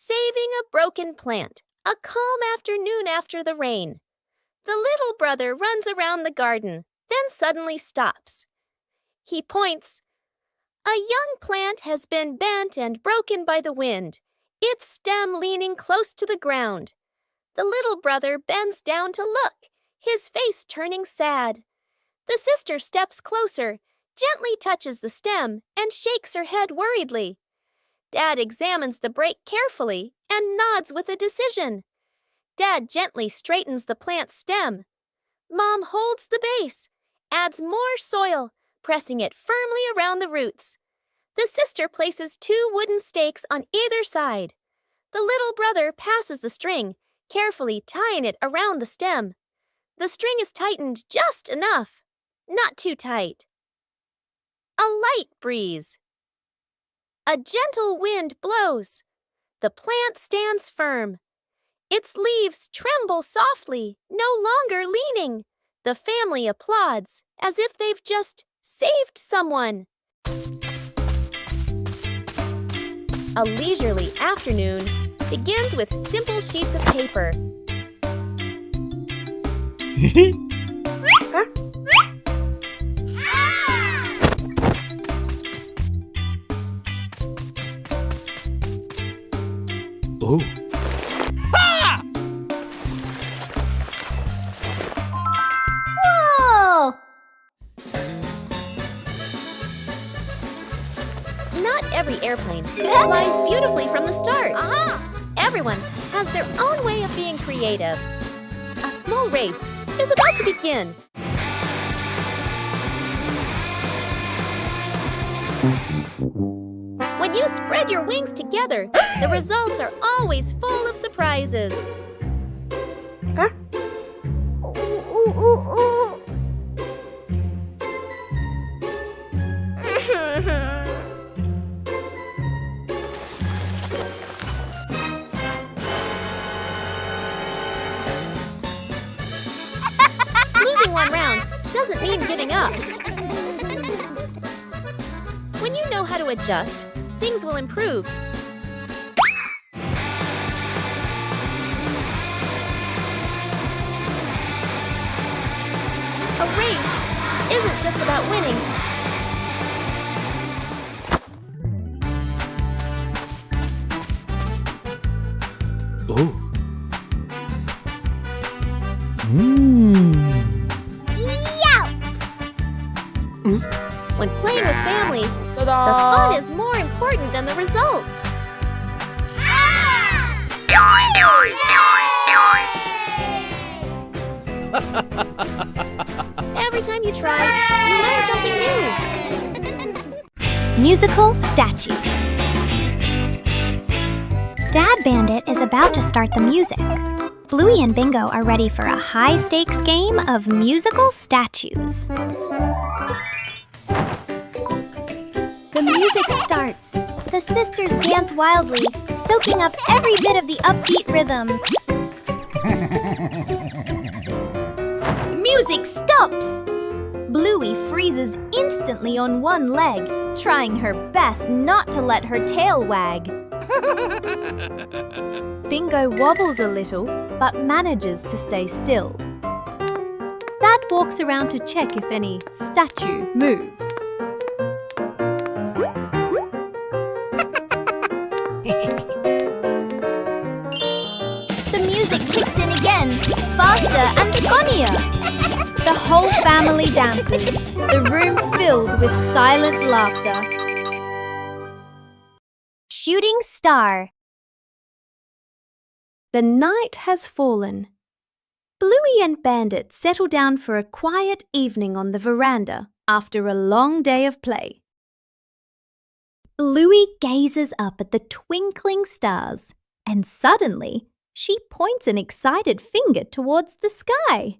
Saving a broken plant. A calm afternoon after the rain. The little brother runs around the garden, then suddenly stops. He points. A young plant has been bent and broken by the wind, its stem leaning close to the ground. The little brother bends down to look, his face turning sad. The sister steps closer, gently touches the stem, and shakes her head worriedly. Dad examines the break carefully and nods with a decision. Dad gently straightens the plant's stem. Mom holds the base, adds more soil, pressing it firmly around the roots. The sister places 2 wooden stakes on either side. The little brother passes the string, carefully tying it around the stem. The string is tightened just enough, not too tight. A light breeze. A gentle wind blows. The plant stands firm. Its leaves tremble softly, no longer leaning. The family applauds as if they've just saved someone. A leisurely afternoon begins with simple sheets of paper. Oh. Ha! Whoa! Not every airplane flies beautifully from the start. Everyone has their own way of being creative. A small race is about to begin. When you spread your wings together, the results are always full of surprises. Huh? Ooh. Losing one round doesn't mean giving up. When you know how to adjust, things will improve. A race isn't just about winning. Oh. When playing with family, the fun is more important than the result. Every time you try, you learn something new. Musical statues. Dad Bandit is about to start the music. Bluey and Bingo are ready for a high-stakes game of musical statues. The music starts. The sisters dance wildly, soaking up every bit of the upbeat rhythm. Music stops! Bluey freezes instantly on one leg, trying her best not to let her tail wag. Bingo wobbles a little, but manages to stay still. Dad walks around to check if any statue moves. The music kicks in again, faster and funnier. The whole family dances, the room filled with silent laughter. Shooting star. The night has fallen. Bluey and Bandit settle down for a quiet evening on the veranda after a long day of play. Bluey gazes up at the twinkling stars, and suddenly she points an excited finger towards the sky.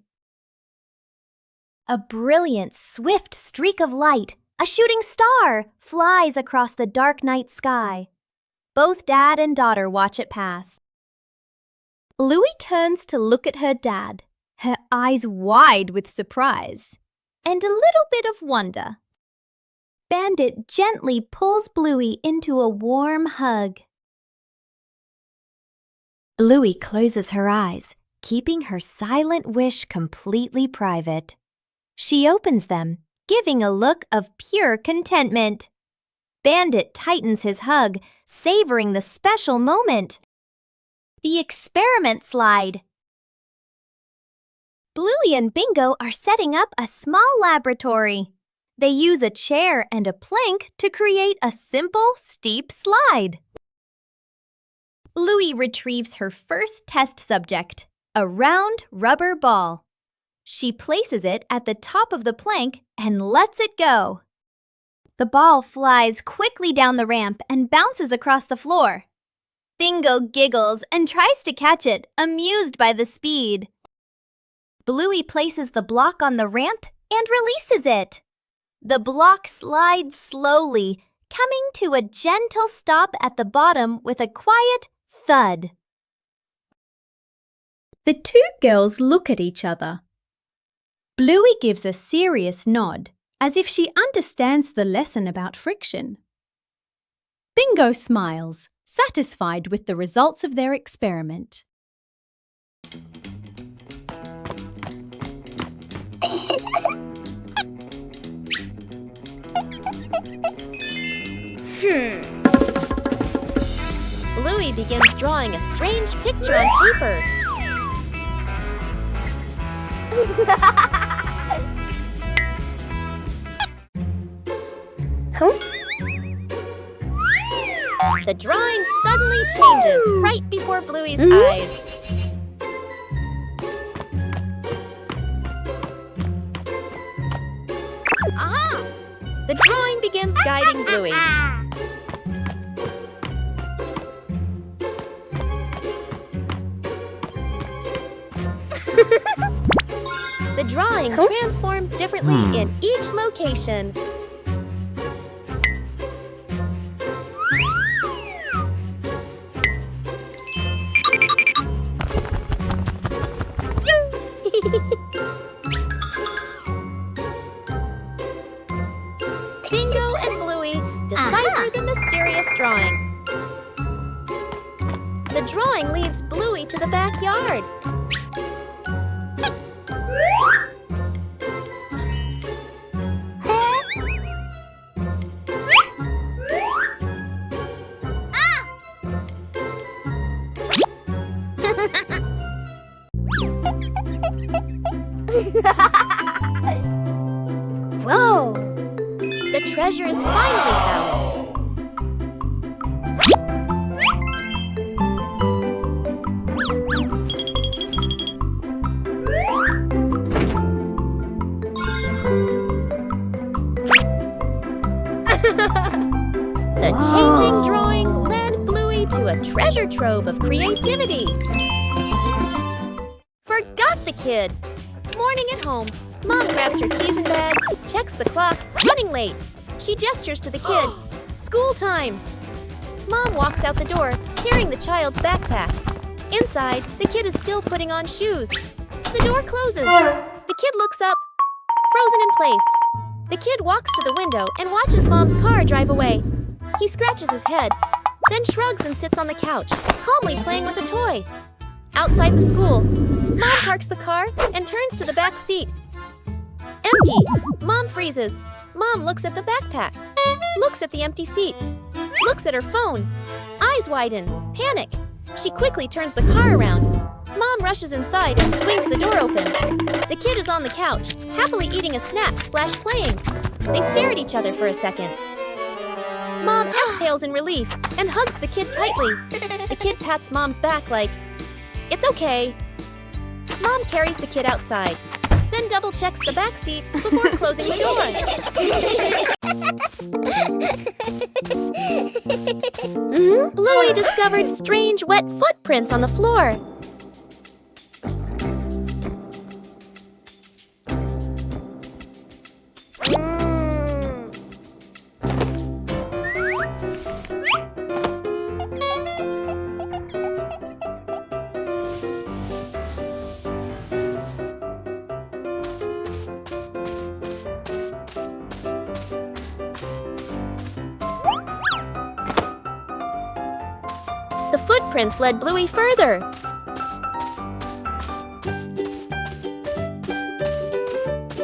A brilliant, swift streak of light, a shooting star, flies across the dark night sky. Both dad and daughter watch it pass. Bluey turns to look at her dad, her eyes wide with surprise and a little bit of wonder. Bandit gently pulls Bluey into a warm hug. Bluey closes her eyes, keeping her silent wish completely private. She opens them, giving a look of pure contentment. Bandit tightens his hug, savoring the special moment. The experiment slide. Bluey and Bingo are setting up a small laboratory. They use a chair and a plank to create a simple, steep slide. Bluey retrieves her first test subject, a round rubber ball. She places it at the top of the plank and lets it go. The ball flies quickly down the ramp and bounces across the floor. Bingo giggles and tries to catch it, amused by the speed. Bluey places the block on the ramp and releases it. The block slides slowly, coming to a gentle stop at the bottom with a quiet thud. The two girls look at each other. Bluey gives a serious nod, as if she understands the lesson about friction. Bingo smiles, satisfied with the results of their experiment. Bluey begins drawing a strange picture on paper. The drawing suddenly changes right before Bluey's eyes. Aha! The drawing begins guiding Bluey. The drawing transforms differently in each location. Bingo and Bluey decipher the mysterious drawing. The drawing leads Bluey to the backyard. Whoa! The treasure is finally found. The changing drawing led Bluey to a treasure trove of creativity. Forgot the kid. Morning at home. Mom grabs her keys and bag, checks the clock, running late. She gestures to the kid. School time! Mom walks out the door, carrying the child's backpack. Inside, the kid is still putting on shoes. The door closes. The kid looks up, frozen in place. The kid walks to the window and watches Mom's car drive away. He scratches his head, then shrugs and sits on the couch, calmly playing with a toy. Outside the school, Mom parks the car and turns to the back seat. Empty. Mom freezes. Mom looks at the backpack, looks at the empty seat, looks at her phone. Eyes widen. Panic. She quickly turns the car around. Mom rushes inside and swings the door open. The kid is on the couch, happily eating a snack/playing. They stare at each other for a second. Mom exhales in relief and hugs the kid tightly. The kid pats Mom's back like, "It's okay." Mom carries the kid outside, then double-checks the back seat before closing the door. Bluey discovered strange wet footprints on the floor. The footprints led Bluey further.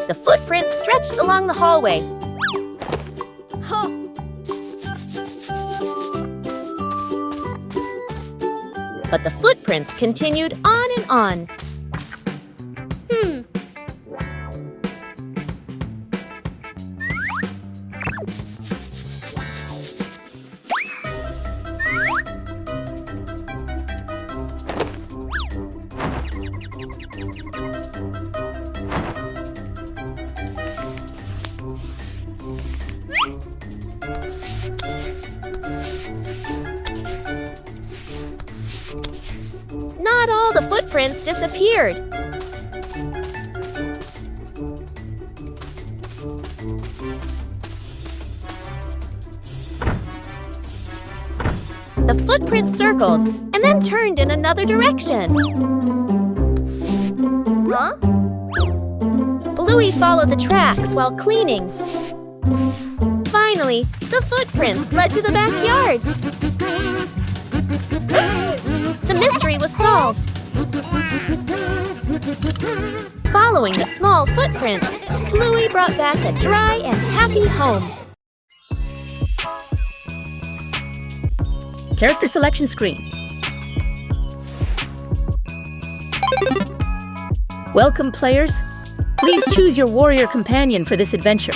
The footprints stretched along the hallway. But the footprints continued on and on. Not all the footprints disappeared. The footprints circled and then turned in another direction. Huh? Bluey followed the tracks while cleaning. Finally, the footprints led to the backyard. The mystery was solved. Following the small footprints, Bluey brought back a dry and happy home. Character selection screen. Welcome, players. Please choose your warrior companion for this adventure.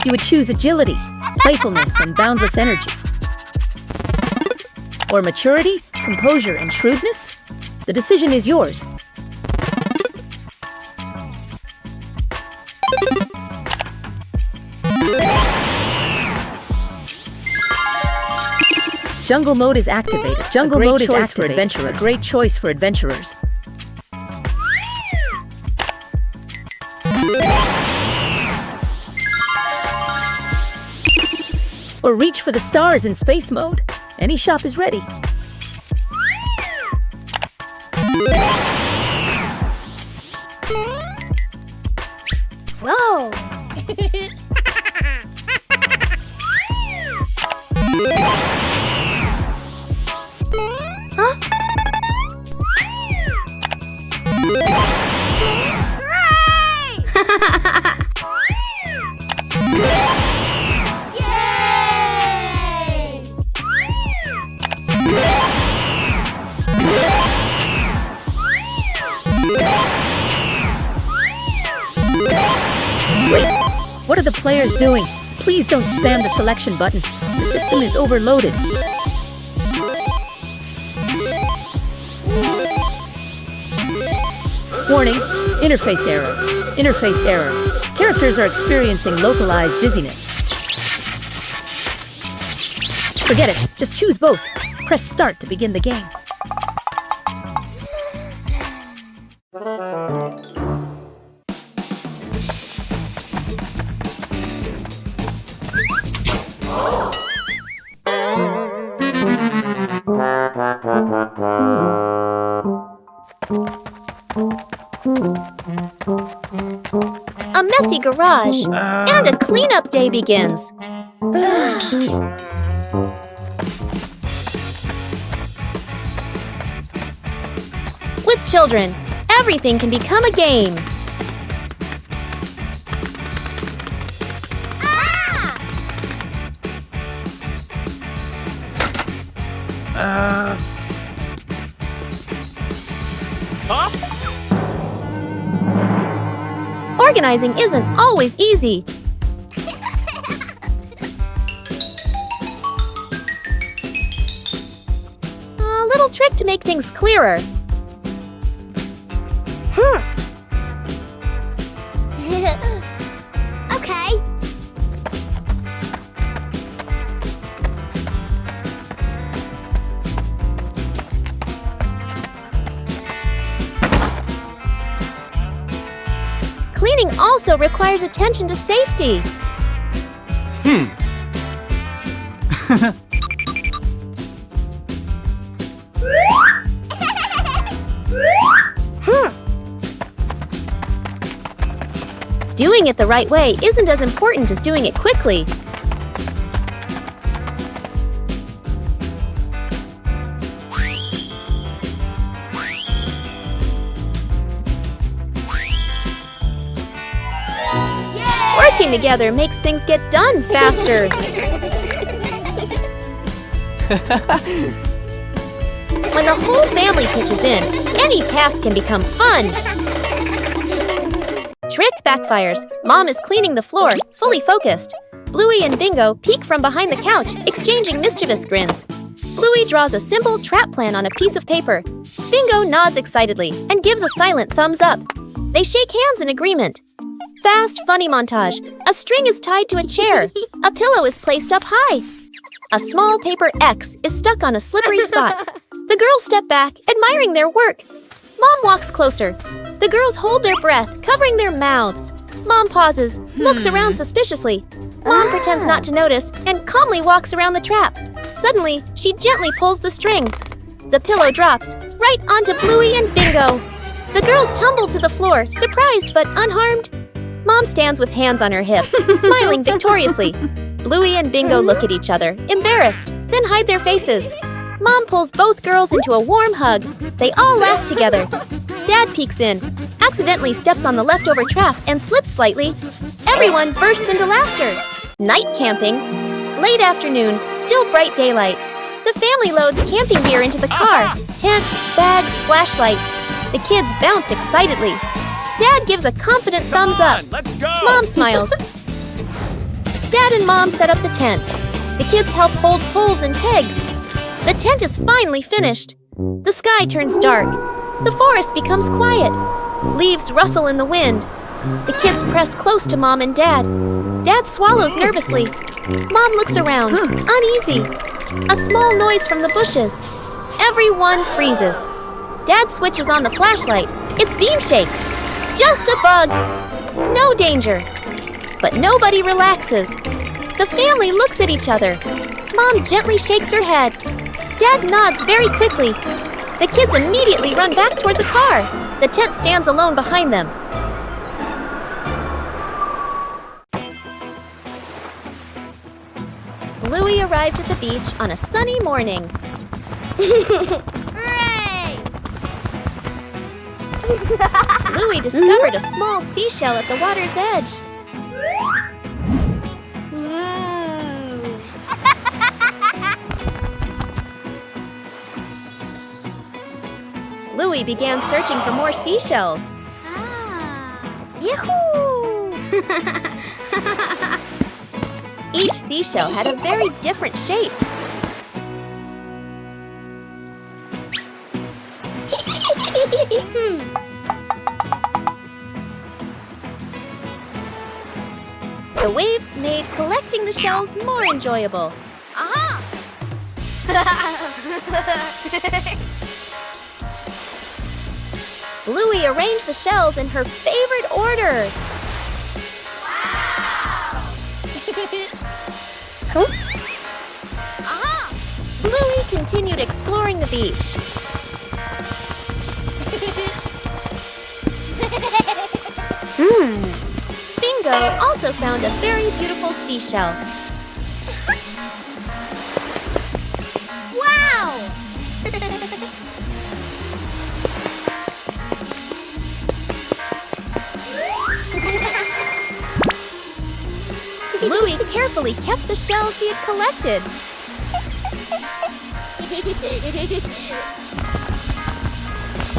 You would choose agility, playfulness, and boundless energy. Or maturity, composure, and shrewdness? The decision is yours. Jungle mode is activated. Jungle mode is activated. A great choice for adventurers. Or reach for the stars in space mode. Any shop is ready. Whoa! What are the players doing? Please don't spam the selection button. The system is overloaded. Warning, interface error. Interface error. Characters are experiencing localized dizziness. Forget it. Just choose both. Press start to begin the game. A messy garage and a cleanup day begins. With children, everything can become a game. Organizing isn't always easy. A little trick to make things clearer. Okay. Cleaning also requires attention to safety. Doing it the right way isn't as important as doing it quickly. Working together makes things get done faster. When the whole family pitches in, any task can become fun. Trick backfires. Mom is cleaning the floor, fully focused. Bluey and Bingo peek from behind the couch, exchanging mischievous grins. Bluey draws a simple trap plan on a piece of paper. Bingo nods excitedly and gives a silent thumbs up. They shake hands in agreement. Fast, funny montage. A string is tied to a chair. A pillow is placed up high. A small paper X is stuck on a slippery spot. The girls step back, admiring their work. Mom walks closer. The girls hold their breath, covering their mouths. Mom pauses, looks around suspiciously. Mom pretends not to notice and calmly walks around the trap. Suddenly, she gently pulls the string. The pillow drops right onto Bluey and Bingo. The girls tumble to the floor, surprised but unharmed. Mom stands with hands on her hips, smiling victoriously. Bluey and Bingo look at each other, embarrassed, then hide their faces. Mom pulls both girls into a warm hug. They all laugh together. Dad peeks in, accidentally steps on the leftover trap and slips slightly. Everyone bursts into laughter. Night camping. Late afternoon, still bright daylight. The family loads camping gear into the car. Tent, bags, flashlight. The kids bounce excitedly. Dad gives a confident thumbs up. Let's go! Mom smiles. Dad and Mom set up the tent. The kids help hold poles and pegs. The tent is finally finished. The sky turns dark. The forest becomes quiet. Leaves rustle in the wind. The kids press close to Mom and Dad. Dad swallows nervously. Mom looks around, uneasy. A small noise from the bushes. Everyone freezes. Dad switches on the flashlight. Its beam shakes. Just a bug. No danger. But nobody relaxes. The family looks at each other. Mom gently shakes her head. Dad nods very quickly. The kids immediately run back toward the car. The tent stands alone behind them. Bluey arrived at the beach on a sunny morning. Hooray! Bluey discovered a small seashell at the water's edge. Ooh. Bluey began searching for more seashells. Yahoo! Each seashell had a very different shape. The waves made collecting the shells more enjoyable. Aha! Bluey arranged the shells in her favorite order. Aha! Bluey continued exploring the beach. Bingo also found a very beautiful seashell. Wow! Bluey carefully kept the shells she had collected.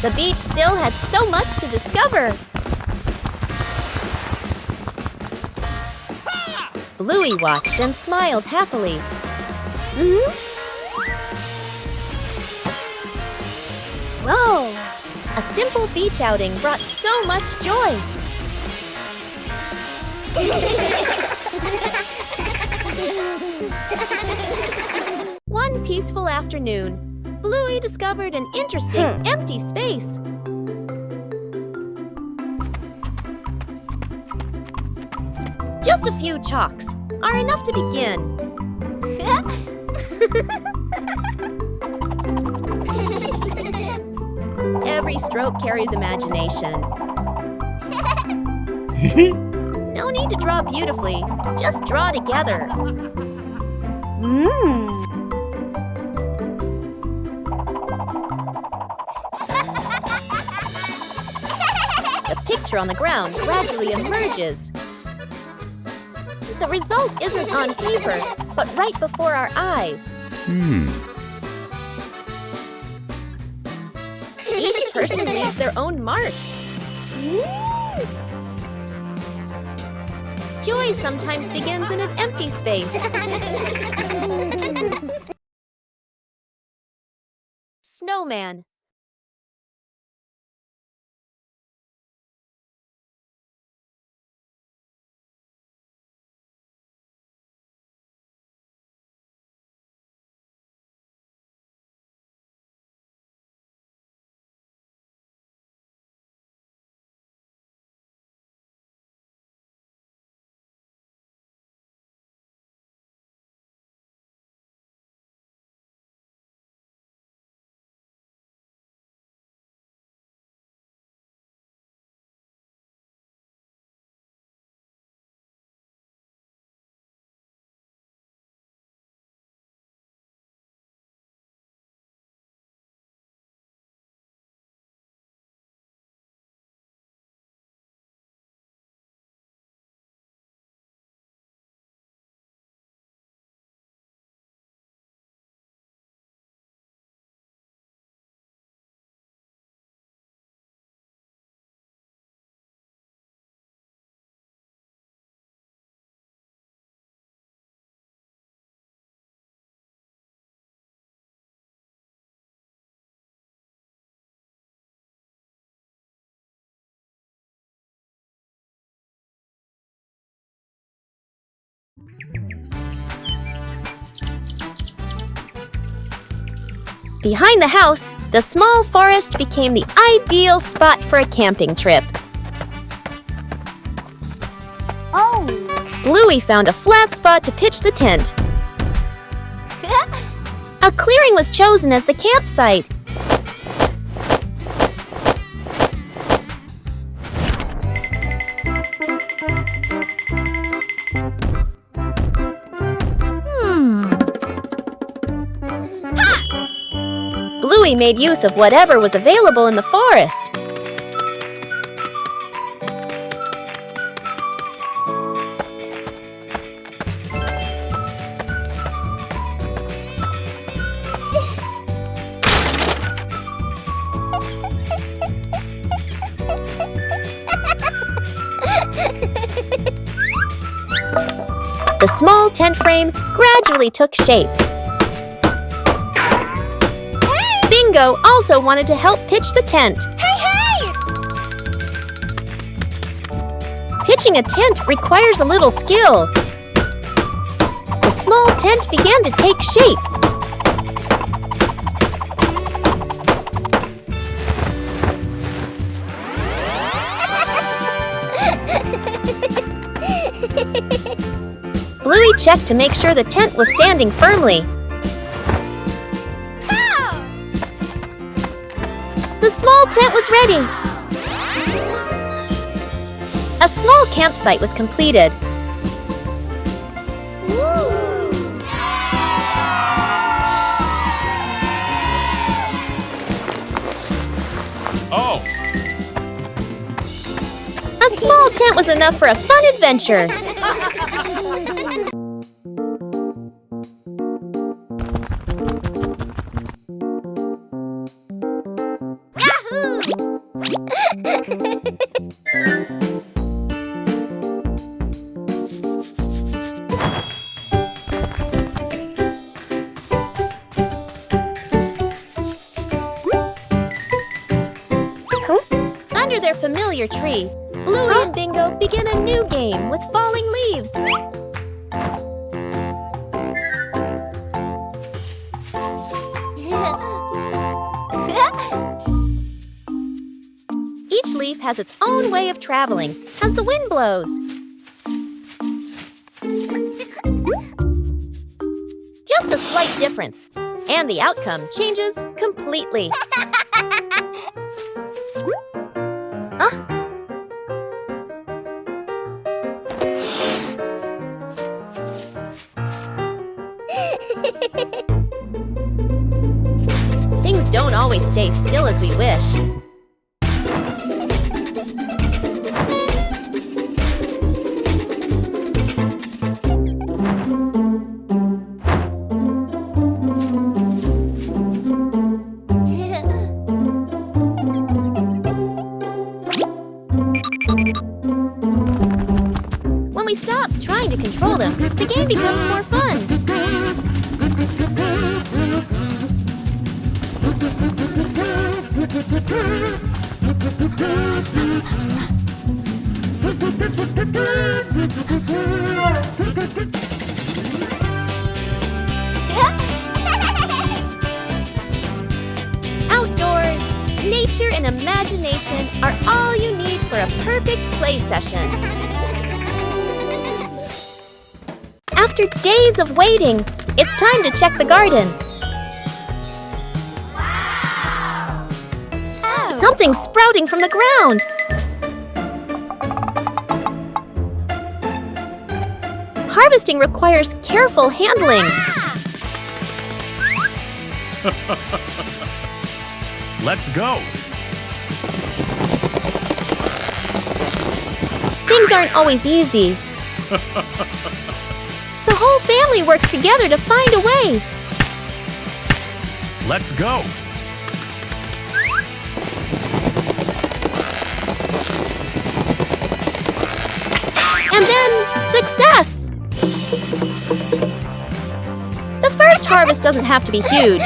The beach still had so much to discover. Bluey watched and smiled happily. Whoa! A simple beach outing brought so much joy. One peaceful afternoon, Bluey discovered an interesting empty space. Just a few chalks are enough to begin. Every stroke carries imagination. No need to draw beautifully, just draw together. The picture on the ground gradually emerges. The result isn't on paper, but right before our eyes. Each person leaves their own mark. Joy sometimes begins in an empty space. Snowman. Behind the house, the small forest became the ideal spot for a camping trip. Oh! Bluey found a flat spot to pitch the tent. A clearing was chosen as the campsite. Bluey made use of whatever was available in the forest. The small tent frame gradually took shape. Bingo also wanted to help pitch the tent. Hey! Pitching a tent requires a little skill. The small tent began to take shape. Bluey checked to make sure the tent was standing firmly. The small tent was ready. A small campsite was completed. Oh! A small tent was enough for a fun adventure. Under their familiar tree, Bluey and Bingo begin a new game with falling leaves. Each leaf has its own way of traveling as the wind blows. Just a slight difference, and the outcome changes completely. Things don't always stay still as we wish. nature and imagination are all you need for a perfect play session. After days of waiting, it's time to check the garden. Something's sprouting from the ground. Harvesting requires careful handling. Let's go! Things aren't always easy. The whole family works together to find a way. Let's go! And then, success! The first harvest doesn't have to be huge.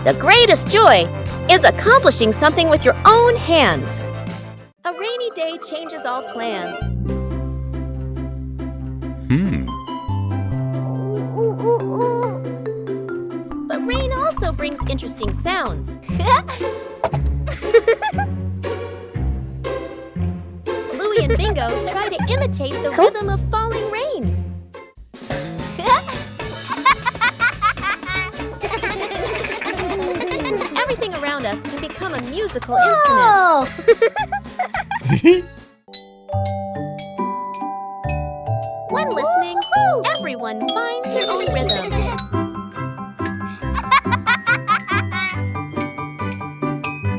The greatest joy is accomplishing something with your own hands. A rainy day changes all plans. But rain also brings interesting sounds. Bluey and Bingo try to imitate the rhythm of falling rain. Everything around us can become a musical instrument. When listening, everyone finds their own rhythm.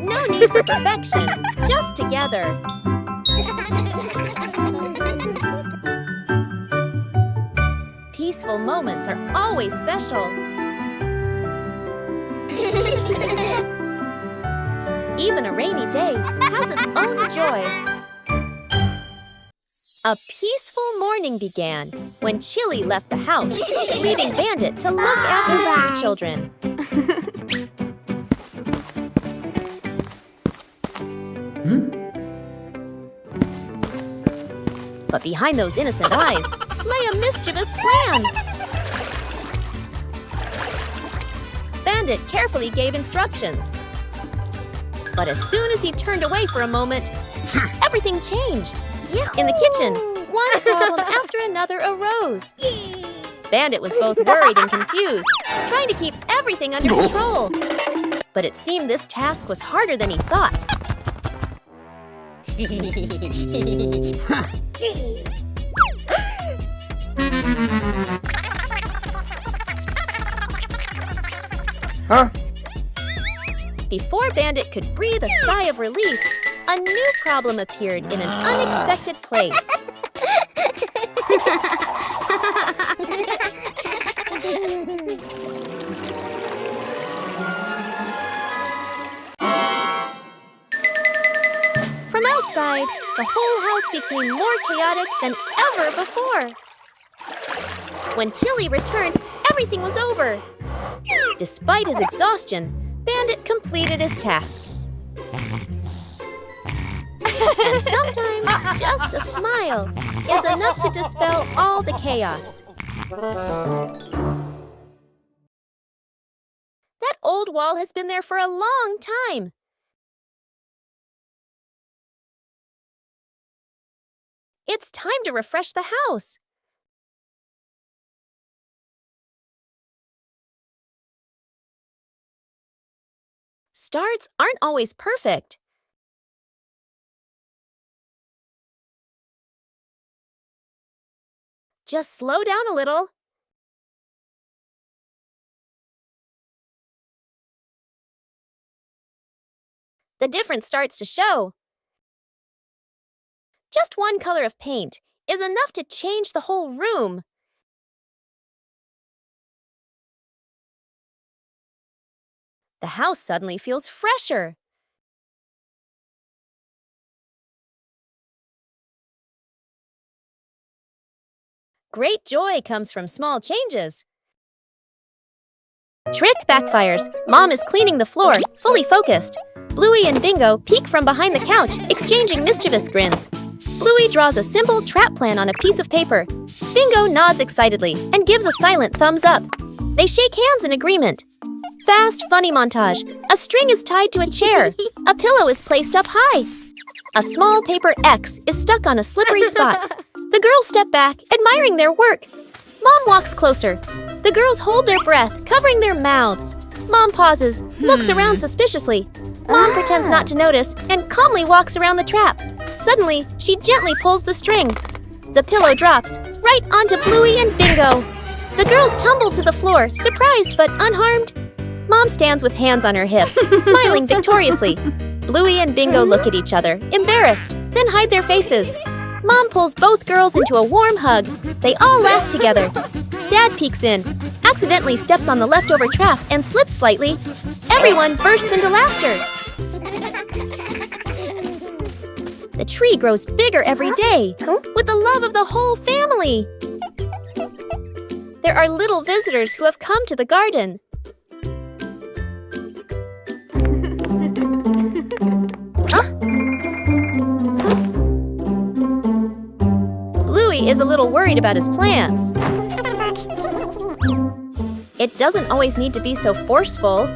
No need for perfection, just together. Peaceful moments are always special. Even a rainy day has its own joy. A peaceful morning began when Chili left the house, leaving Bandit to look after the two children. But behind those innocent eyes lay a mischievous plan. Bandit carefully gave instructions. But as soon as he turned away for a moment, everything changed. In the kitchen, one problem after another arose. Bandit was both worried and confused, trying to keep everything under control. But it seemed this task was harder than he thought. Before Bandit could breathe a sigh of relief, a new problem appeared in an unexpected place. From outside, the whole house became more chaotic than ever before. When Chili returned, everything was over. Despite his exhaustion, Bandit completed his task. And sometimes just a smile is enough to dispel all the chaos. That old wall has been there for a long time. It's time to refresh the house. Starts aren't always perfect. Just slow down a little. The difference starts to show. Just one color of paint is enough to change the whole room. The house suddenly feels fresher. Great joy comes from small changes. Trick backfires. Mom is cleaning the floor, fully focused. Bluey and Bingo peek from behind the couch, exchanging mischievous grins. Bluey draws a simple trap plan on a piece of paper. Bingo nods excitedly and gives a silent thumbs up. They shake hands in agreement. Fast, funny montage. A string is tied to a chair. A pillow is placed up high. A small paper X is stuck on a slippery spot. The girls step back, admiring their work. Mom walks closer. The girls hold their breath, covering their mouths. Mom pauses, looks around suspiciously. Mom pretends not to notice and calmly walks around the trap. Suddenly, she gently pulls the string. The pillow drops right onto Bluey and Bingo. The girls tumble to the floor, surprised but unharmed. Mom stands with hands on her hips, smiling victoriously. Bluey and Bingo look at each other, embarrassed, then hide their faces. Mom pulls both girls into a warm hug. They all laugh together. Dad peeks in, accidentally steps on the leftover trap and slips slightly. Everyone bursts into laughter. The tree grows bigger every day, with the love of the whole family. There are little visitors who have come to the garden. Bluey is a little worried about his plans. It doesn't always need to be so forceful.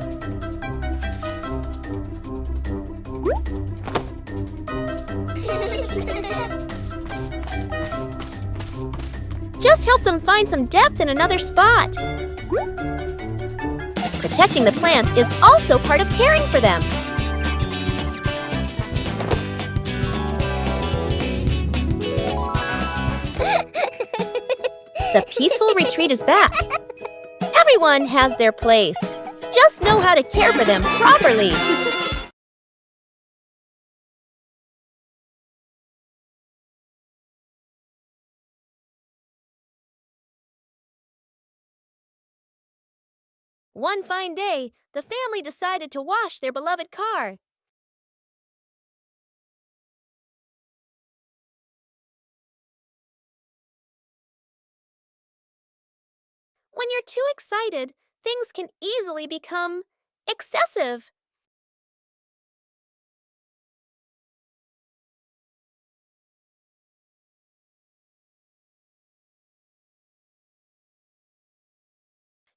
Just help them find some depth in another spot. Protecting the plants is also part of caring for them. The peaceful retreat is back. Everyone has their place. Just know how to care for them properly. One fine day, the family decided to wash their beloved car. When you're too excited, things can easily become excessive.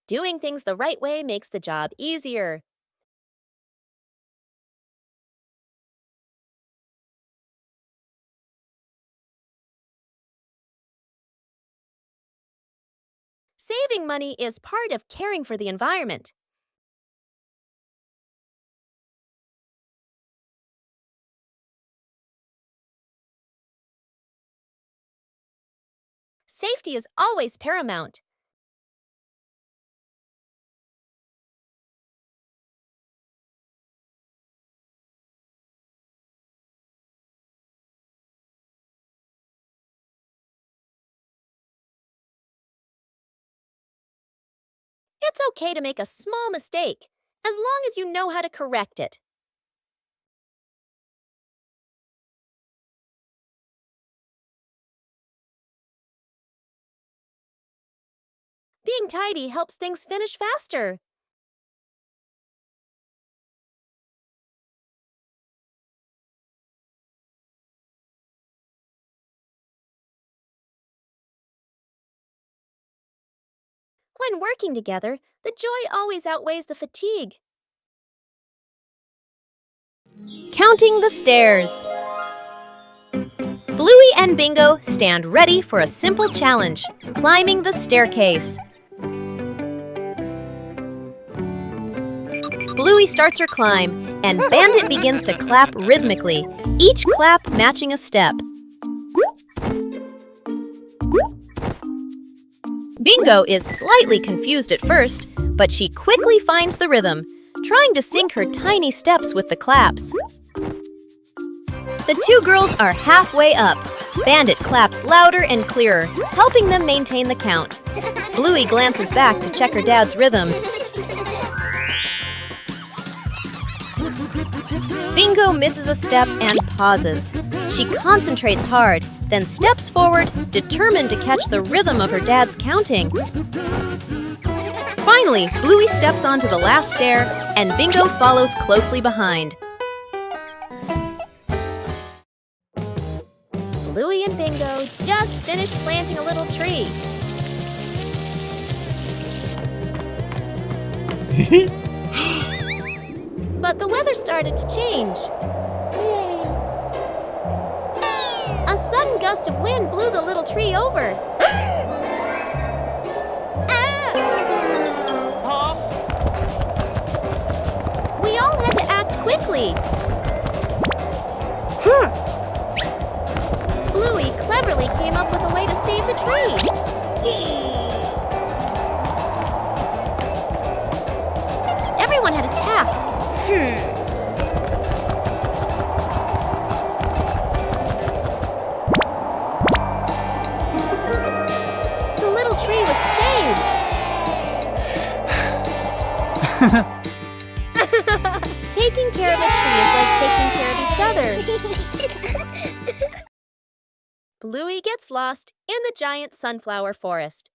Doing things the right way makes the job easier. Saving money is part of caring for the environment. Safety is always paramount. It's okay to make a small mistake, as long as you know how to correct it. Being tidy helps things finish faster. When working together, the joy always outweighs the fatigue. Counting the stairs. Bluey and Bingo stand ready for a simple challenge, climbing the staircase. Bluey starts her climb, and Bandit begins to clap rhythmically, each clap matching a step. Bingo is slightly confused at first, but she quickly finds the rhythm, trying to sync her tiny steps with the claps. The two girls are halfway up. Bandit claps louder and clearer, helping them maintain the count. Bluey glances back to check her dad's rhythm. Bingo misses a step and pauses. She concentrates hard, then steps forward, determined to catch the rhythm of her dad's counting. Finally, Bluey steps onto the last stair, and Bingo follows closely behind. Bluey and Bingo just finished planting a little tree. But the weather started to change. A sudden gust of wind blew the little tree over. We all had to act quickly. Bluey cleverly came up with a way to save the tree. Everyone had a task. The little tree was saved. Taking care of a tree is like taking care of each other. Bluey gets lost in the giant sunflower forest.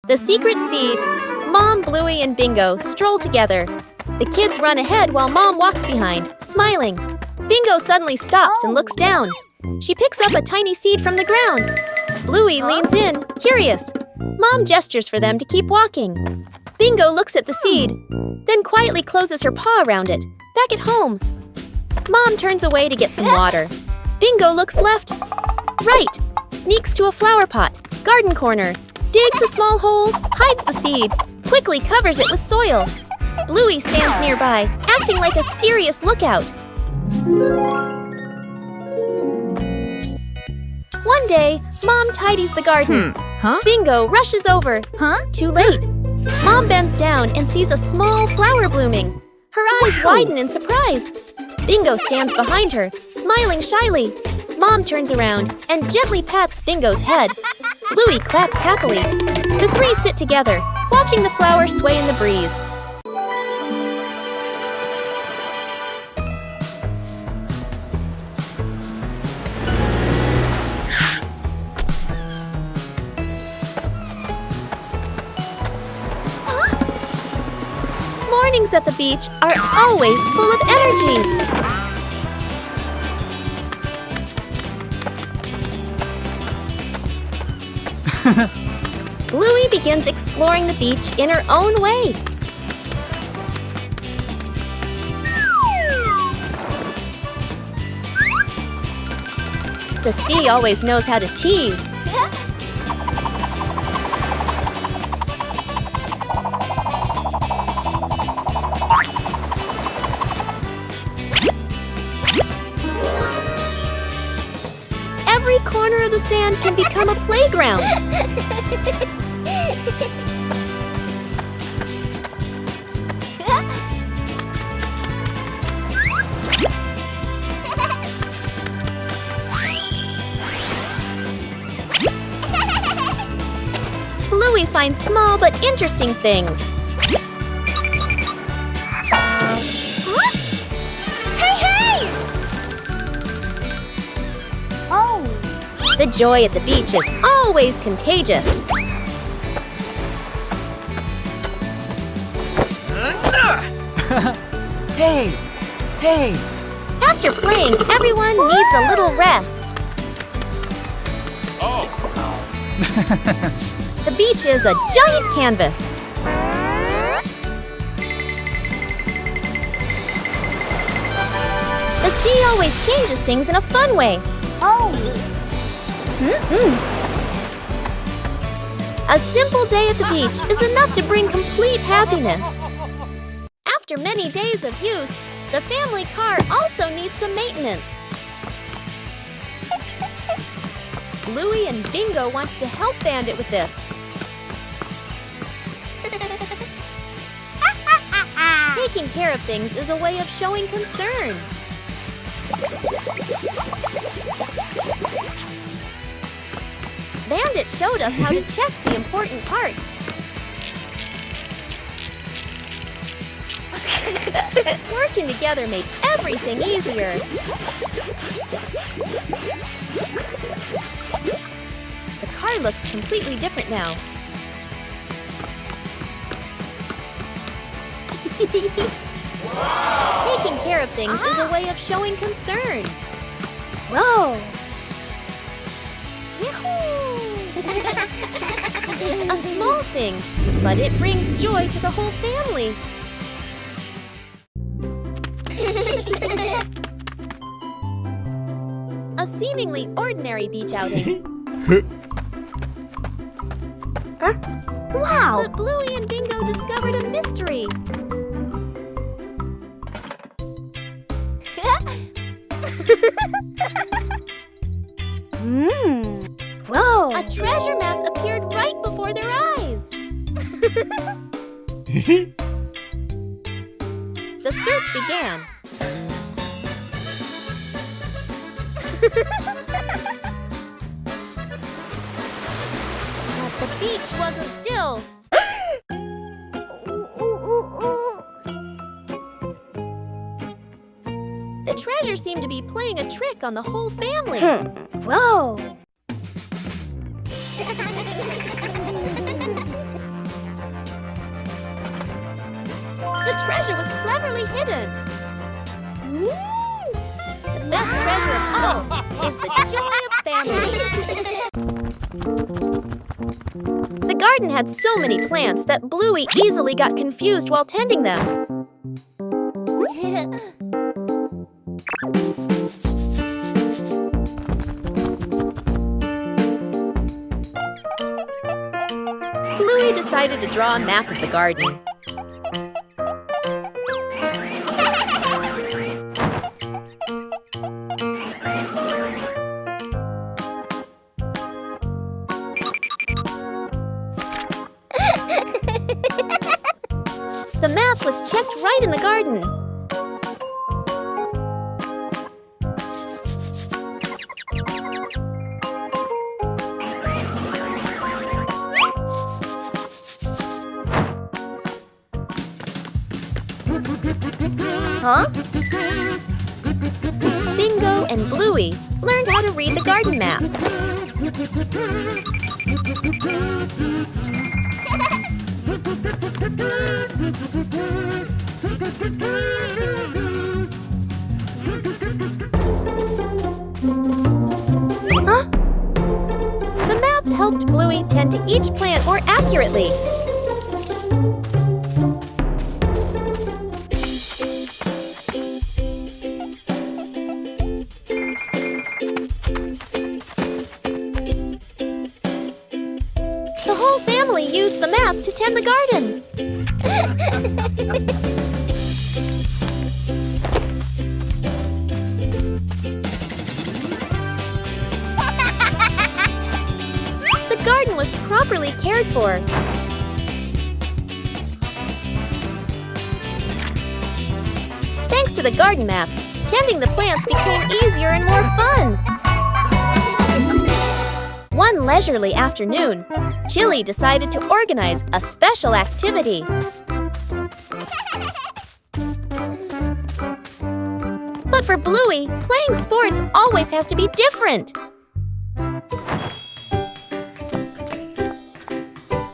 The secret seed. Mom, Bluey, and Bingo stroll together. The kids run ahead while Mom walks behind, smiling. Bingo suddenly stops and looks down. She picks up a tiny seed from the ground. Bluey leans in, curious. Mom gestures for them to keep walking. Bingo looks at the seed, then quietly closes her paw around it. Back at home. Mom turns away to get some water. Bingo looks left, right, sneaks to a flower pot, garden corner, digs a small hole, hides the seed, quickly covers it with soil. Bluey stands nearby, acting like a serious lookout. One day, Mom tidies the garden. Bingo rushes over. Too late. Mom bends down and sees a small flower blooming. Her eyes widen in surprise. Bingo stands behind her, smiling shyly. Mom turns around and gently pats Bingo's head. Bluey claps happily. The three sit together, watching the flower sway in the breeze. Mornings at the beach are always full of energy. Bluey begins exploring the beach in her own way. The sea always knows how to tease. Every corner of the sand can become a playground. Bluey finds small but interesting things. The joy at the beach is always contagious. Hey! After playing, everyone needs a little rest. The beach is a giant canvas. The sea always changes things in a fun way. Oh! A simple day at the beach is enough to bring complete happiness. After many days of use, the family car also needs some maintenance. Bluey and Bingo wanted to help Bandit with this. Taking care of things is a way of showing concern. Bandit showed us how to check the important parts. Working together made everything easier. The car looks completely different now. Taking care of things is a way of showing concern. Whoa! A small thing, but it brings joy to the whole family. A seemingly ordinary beach outing. Wow! But Bluey and Bingo discovered a mystery. Whoa! A treasure map appeared right before their eyes. The search began. But the beach wasn't still. The treasure seemed to be playing a trick on the whole family. Whoa! The treasure was cleverly hidden. The best treasure of all is the joy of family. The garden had so many plants that Bluey easily got confused while tending them. Bluey decided to draw a map of the garden. The map was checked right in the garden. Huh? Bingo and Bluey learned how to read the garden map. Huh? The map helped Bluey tend to each plant more accurately. The whole family used the map to tend the garden. The garden was properly cared for. Thanks to the garden map, tending the plants became easier and more fun. One leisurely afternoon, Chili decided to organize a special activity. But for Bluey, playing sports always has to be different.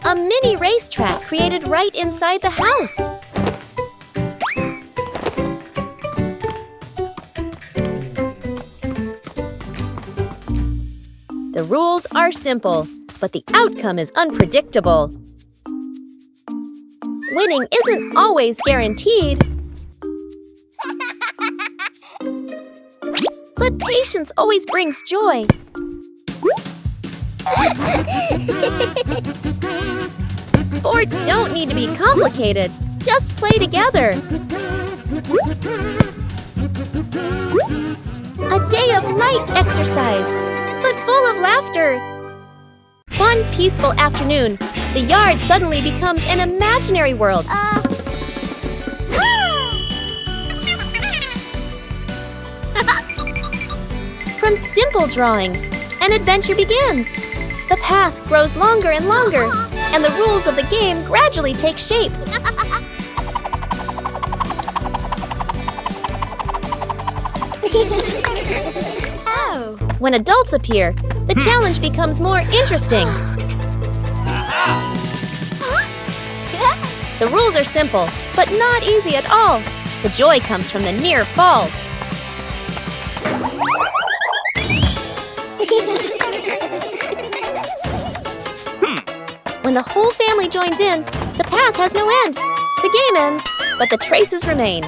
A mini racetrack created right inside the house. The rules are simple. but the outcome is unpredictable. Winning isn't always guaranteed. But patience always brings joy. Sports don't need to be complicated. Just play together. A day of light exercise, but full of laughter. One peaceful afternoon, the yard suddenly becomes an imaginary world. From simple drawings, an adventure begins. The path grows longer and longer, and the rules of the game gradually take shape. When adults appear, the challenge becomes more interesting. The rules are simple, but not easy at all. The joy comes from the near falls. When the whole family joins in, the path has no end. The game ends, but the traces remain.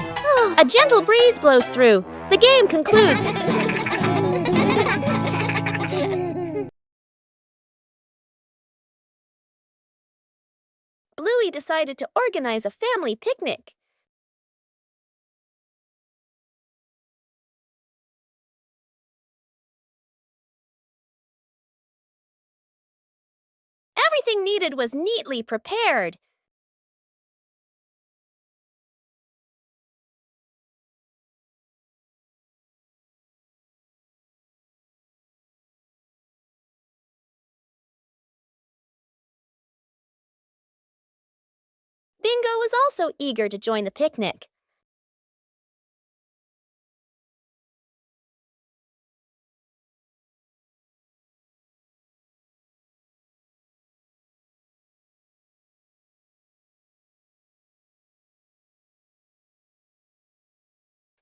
A gentle breeze blows through. The game concludes. Bluey decided to organize a family picnic. Everything needed was neatly prepared. Bingo was also eager to join the picnic.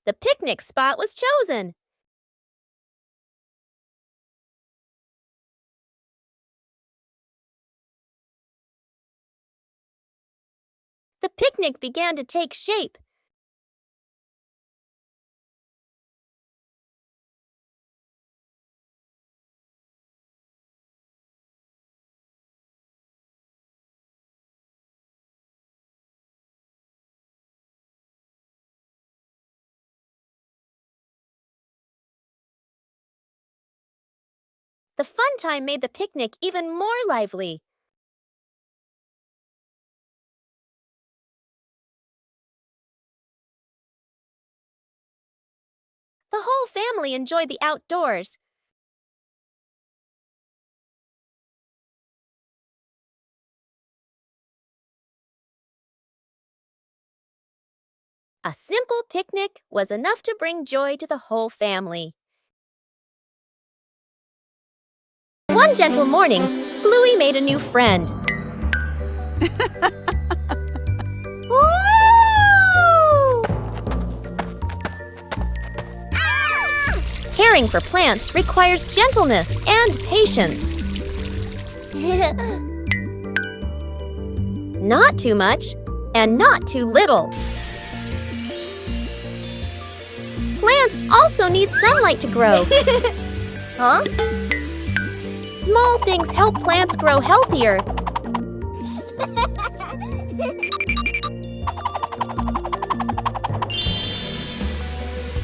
The picnic spot was chosen. The picnic began to take shape. The fun time made the picnic even more lively. The whole family enjoyed the outdoors. A simple picnic was enough to bring joy to the whole family. One gentle morning, Bluey made a new friend. Caring for plants requires gentleness and patience. Not too much and not too little. Plants also need sunlight to grow. Huh? Small things help plants grow healthier.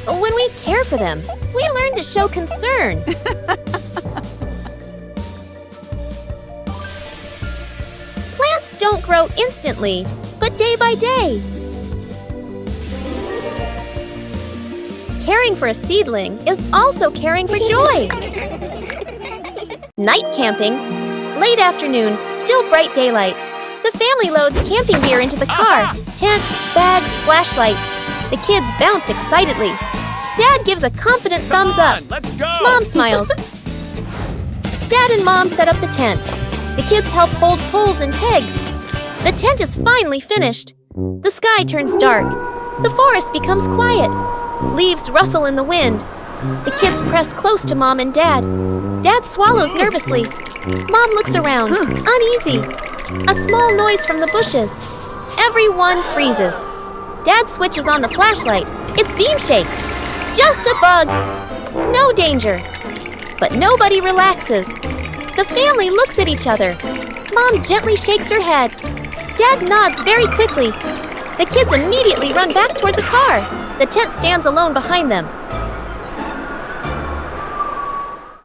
When we care for them, we learn to show concern. Plants don't grow instantly, but day by day. Caring for a seedling is also caring for joy. Night camping. Late afternoon, still bright daylight. The family loads camping gear into the car. Tent, bags, flashlight. The kids bounce excitedly. Dad gives a confident thumbs up. Let's go! Mom smiles. Dad and Mom set up the tent. The kids help hold poles and pegs. The tent is finally finished. The sky turns dark. The forest becomes quiet. Leaves rustle in the wind. The kids press close to Mom and Dad. Dad swallows nervously. Mom looks around, uneasy. A small noise from the bushes. Everyone freezes. Dad switches on the flashlight. Its beam shakes. Just a bug. No danger. But nobody relaxes. The family looks at each other. Mom gently shakes her head. Dad nods very quickly. The kids immediately run back toward the car. The tent stands alone behind them.